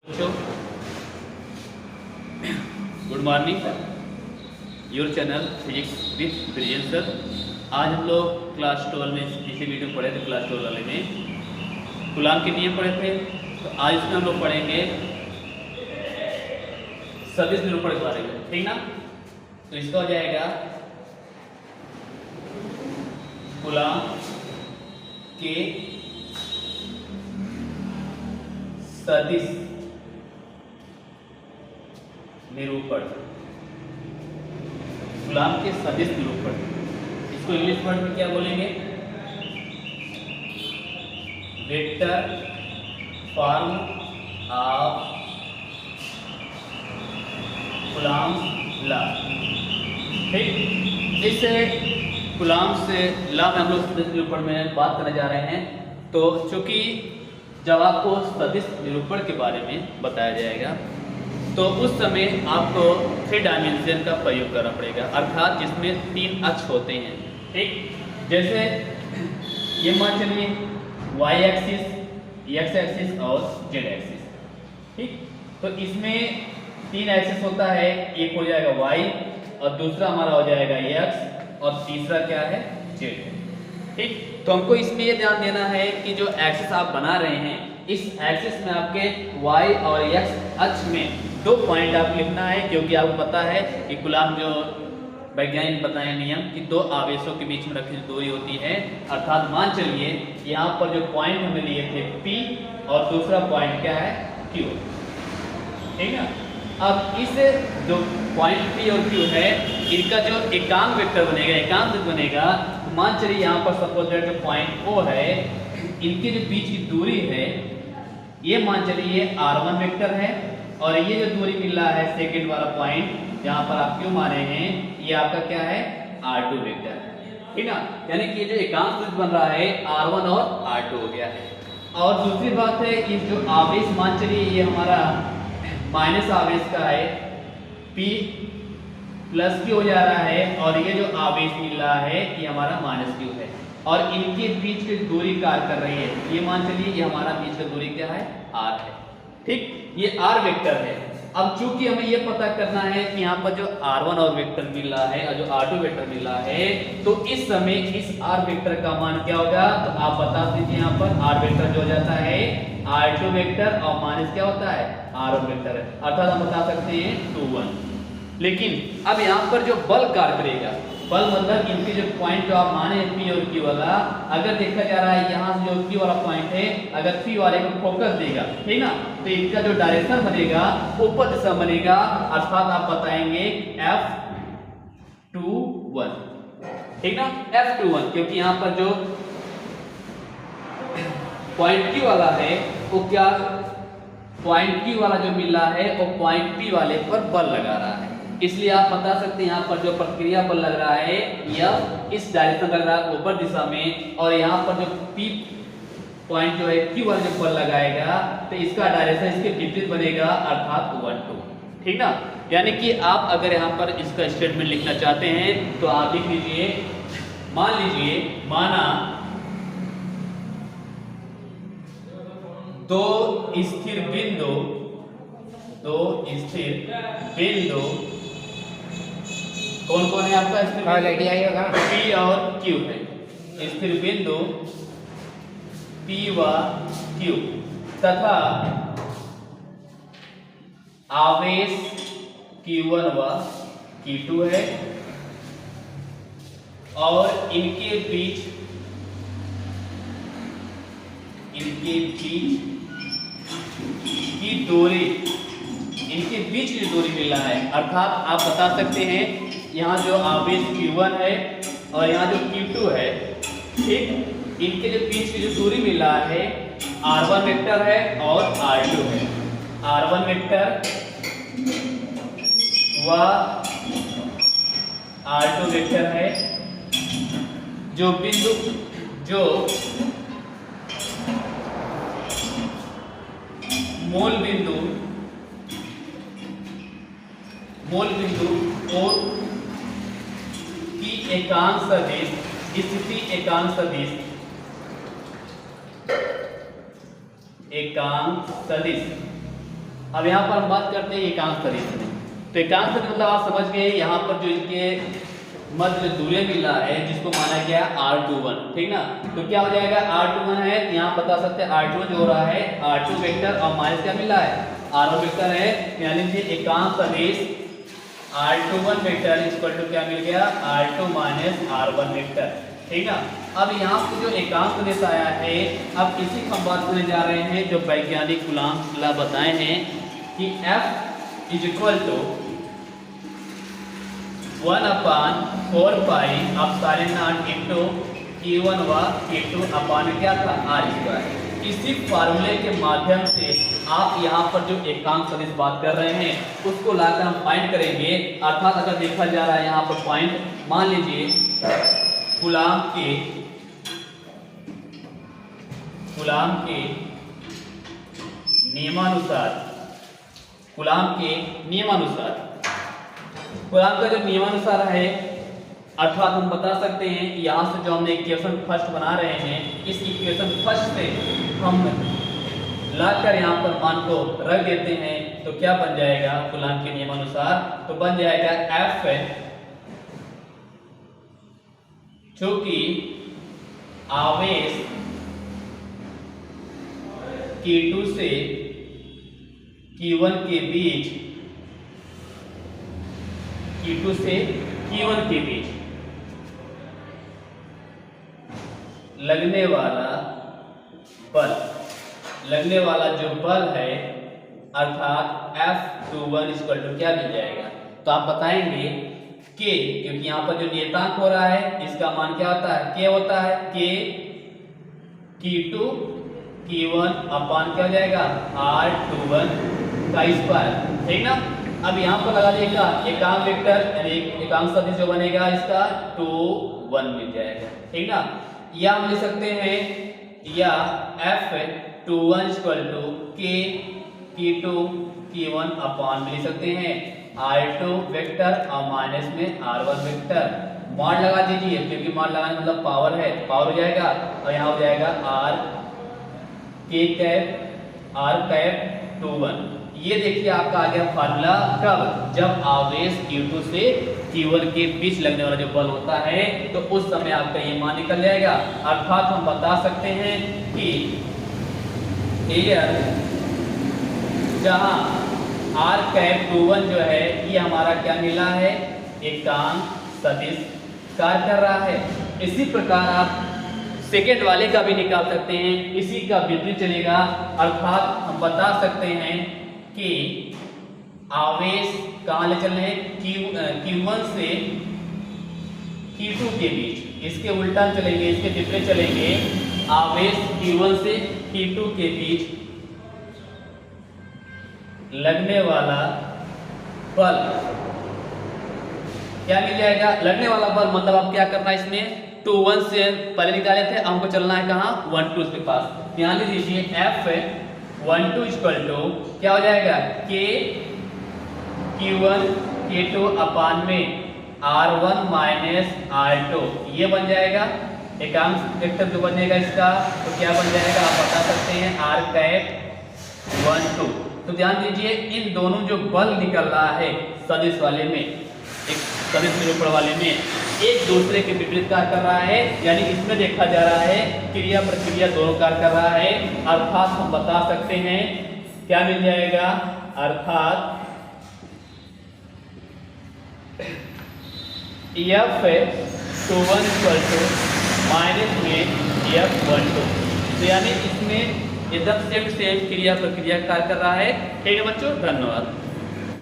So, good morning your channel physics with brilliance sir. आज हम लोग क्लास 12 में इसी वीडियो में पढ़े थे। क्लास 12 वाले में कूलाम के नियम पढ़े थे। तो आज इसमें हम लोग पढ़ेंगे सदिश निरूपण के बारे में, ठीक ना। तो इसका हो जाएगा कूलाम के सदिश निरूपण, कूलाम के सदिश निरूपण। इसको इंग्लिश वर्ड में क्या बोलेंगे? Vector form of coulombs law. ठीक, इससे कूलाम से लॉ में हम लोग सदिश निरूपण में बात करने जा रहे हैं। तो चूंकि जब आपको सदिश निरूपण के बारे में बताया जाएगा तो उस समय आपको 3 डायमेंशन का प्रयोग करना पड़ेगा, अर्थात जिसमें 3 अक्ष होते हैं। ठीक, जैसे ये मान चलिए y एक्सिस, x एक्सिस और z एक्सिस। ठीक, तो इसमें 3 एक्सिस होता है। एक हो जाएगा y और दूसरा हमारा हो जाएगा x और तीसरा क्या है? z। ठीक, तो हमको इसमें ये ध्यान देना है कि जो एक्सिस आप बना रहे हैं, इस एक्सिस में आपके y और x अक्ष में 2 पॉइंट आप लिखना है, क्योंकि आपको पता है कि कूलाम जो वैज्ञानिक बताए नियम कि 2 आवेशों के बीच में रखी दूरी होती है। अर्थात मान चलिए यहाँ पर जो पॉइंट हमें लिए थे P और दूसरा पॉइंट क्या है? Q। ठीक है, अब इस जो पॉइंट P और Q है, इनका जो एकांक वेक्टर बनेगा, एकांक बनेगा, तो मान चलिए यहाँ पर सपोज दैट जो पॉइंट O है, इनके जो बीच की दूरी है ये मान चलिए ये r1 वेक्टर है, और ये जो दूरी मिल रहा है सेकंड वाला पॉइंट जहां पर आप क्यों मारे हैं, ये आपका क्या है? r2 vector. ठीक ना, यानी कि ये जो एकांक सूत्र बन रहा है r1 और r2 हो गया है। और दूसरी बात है, इस जो आवेश मान चलिए ये हमारा माइनस आवेश का है, p प्लस q हो जा रहा है, और ये जो आवेश मिल रहा है ये हमारा माइनस q है, और इनके बीच की दूरी कार्य कर रही है। ये मान चलिए ये हमारा बीच का दूरी क्या है? r है। ठीक, ये r वेक्टर है। अब चूंकि हमें ये पता करना है कि यहाँ पर जो r1 और वेक्टर मिल रहा है और जो r2 वेक्टर मिल रहा है, तो इस समय इस r वेक्टर का मान क्या होगा? तो आप बता दीजिए। यहाँ पर r वेक्टर जो हो जाता है r2 वेक्टर और माइनस क्या होता है? r1 वेक्टर है, अर्थात हम बता सकते हैं 2 1। लेकिन अब यहाँ पर जो बल कार्य करेगा, बल मतलब इनके जो पॉइंट जो आप माने P और Q वाला, अगर देखा जा रहा है यहाँ से जो Q वाला पॉइंट है, अगर P वाले को फोकस देगा, ठीक ना, तो इनका जो डायरेक्शन बनेगा ऊपर दिशा बनेगा, अर्थात आप बताएंगे F21। ठीक ना, F21, क्योंकि यहाँ पर जो पॉइंट Q वाला है वो क्या, पॉइंट Q वाला जो मिल रहा है वो पॉइंट P वाले पर बल लगा रहा है, इसलिए आप बता सकते हैं यहाँ पर जो प्रतिक्रिया बल लग रहा है यह इस डायरेक्शन लग रहा है ऊपर दिशा में, और यहाँ पर जो P पॉइंट जो है Q वाला जो बल लगाएगा तो इसका डायरेक्शन इसके विपरीत बनेगा, अर्थात 1 2। ठीक ना, यानी कि आप अगर यहाँ पर इसका स्टेटमेंट लिखना चाहते हैं तो आप लिख लीजिए, मान लीजिए माना 2 स्थिर बिंदु कौन कौन है आपका स्थिर बिंदु? P और Q है। स्थिर बिंदु P व Q तथा आवेश Q1 व Q2 है, और इनके बीच की दूरी, इनके बीच की दूरी मिल रहा है, अर्थात आप बता सकते हैं यहाँ जो आवेश Q1 है और यहाँ जो Q2 है, ठीक, इनके जो बीच की जो दूरी मिल रहा है r1 वेक्टर है और r2 है। r1 वेक्टर व r2 वेक्टर है। जो बिंदु जो मूल बिंदु और की एकांक सदिश, स्थिति एकांक सदिश, अब यहाँ पर हम बात करते हैं एकांक सदिश में। तो एकांक सदिश मतलब आप समझ गए, यहाँ पर जो इनके मध्य दूरी मिला है जिसको माना गया R21, ठीक ना। तो क्या हो जाएगा, R21 है, यहाँ बता सकते हैं R21 जो हो रहा है R2 वेक्टर और माइनस क्या मिला है R1 वेक्टर है, यानी कि एकांक सदिश R21 वेक्टर इक्वल टू क्या मिल गया R2 माइनस R1 वेक्टर, ठीक ना। अब यहाँ पे जो एकांक सदिश आया है, अब इसी को हम बात करने जा रहे हैं जो वैज्ञानिक कूलॉम बताए हैं कि F is equal to 1/4 pi epsilon naught into Q1 व Q2 अपान क्या था R²। इसी फार्मूले के माध्यम से आप यहाँ पर जो एकांक सदिश बात कर रहे हैं उसको लाकर हम फाइंड करेंगे। अर्थात अगर देखा जा रहा है यहाँ पर पॉइंट, मान लीजिए कूलॉम के नियमानुसार कूलॉम का जो नियमानुसार है, अर्थात हम बता सकते हैं यहाँ से जो हमने इक्वेशन फर्स्ट बना रहे हैं, इस इक्वेशन फर्स्ट से हम लाकर यहाँ पर मान को रख देते हैं तो क्या बन जाएगा कूलॉम के नियमानुसार, तो बन जाएगा F चूंकि आवेश Q2 से Q1 के बीच लगने वाला जो बल है, अर्थात F21 इक्वल टू क्या मिल जाएगा, तो आप बताएंगे K, क्योंकि यहाँ पर जो नियतांक हो रहा है इसका मान क्या होता है K होता है, K Q2 Q1 अपान क्या हो जाएगा R21 का स्क्वायर, ठीक ना। अब यहाँ पर लगा देगा एकांक वेक्टर यानी एकांक सदिश जो बनेगा इसका 2 1 मिल जाएगा, ठीक ना। या हम लिख सकते हैं या F21 equal to K Q2 Q1 अपान में लिख सकते हैं R2 वेक्टर और माइनस में R1 वेक्टर। मॉड लगा दीजिए क्योंकि मॉड लगाने मतलब पावर है, पावर हो जाएगा और यहाँ हो जाएगा R21। ये देखिए आपका आ गया फार्मूला, कब, जब आवेश Q2 से Q1 के बीच लगने वाला जो बल होता है तो उस समय आपका ये मान निकल जाएगा। अर्थात हम बता सकते हैं कि एयर जहां R21 जो है ये हमारा क्या मिला है एकांक सदिश कार्य कर रहा है। इसी प्रकार आप सेकेंड वाले का भी निकाल सकते हैं, इसी का विपरीत चलेगा। अर्थात हम बता सकते हैं कि आवेश कहाँ ले चल रहे हैं Q1 से Q2 के बीच, इसके उल्टा चलेंगे, इसके विपरीत चलेंगे। आवेश Q1 से Q2 के बीच लगने वाला बल क्या मिल जाएगा, लगने वाला बल मतलब आप क्या करना है इसमें 2 1 से पहले निकाले थे, हमको चलना है कहाँ 1 2 के पास। ध्यान दीजिए F12 इक्वल टू क्या हो जाएगा K Q1 K2 अपान में R1 माइनस R2, ये बन जाएगा एकांक वेक्टर जो बनेगा इसका, तो क्या बन जाएगा आप बता सकते हैं R12। तो ध्यान दीजिए इन दोनों जो बल निकल रहा है सदिश वाले में, एक सदिश निरूपण वाले में एक दूसरे के विपरीत कार्य कर रहा है, यानी इसमें देखा जा रहा है क्रिया प्रतिक्रिया दोनों कार्य कर रहा है। अर्थात हम बता सकते हैं क्या मिल जाएगा, अर्थात F21 इक्वल टू माइनस में F12, तो यानी इसमें एकदम सेम क्रिया प्रक्रिया कार्य कर रहा है। ठीक है बच्चों, धन्यवाद।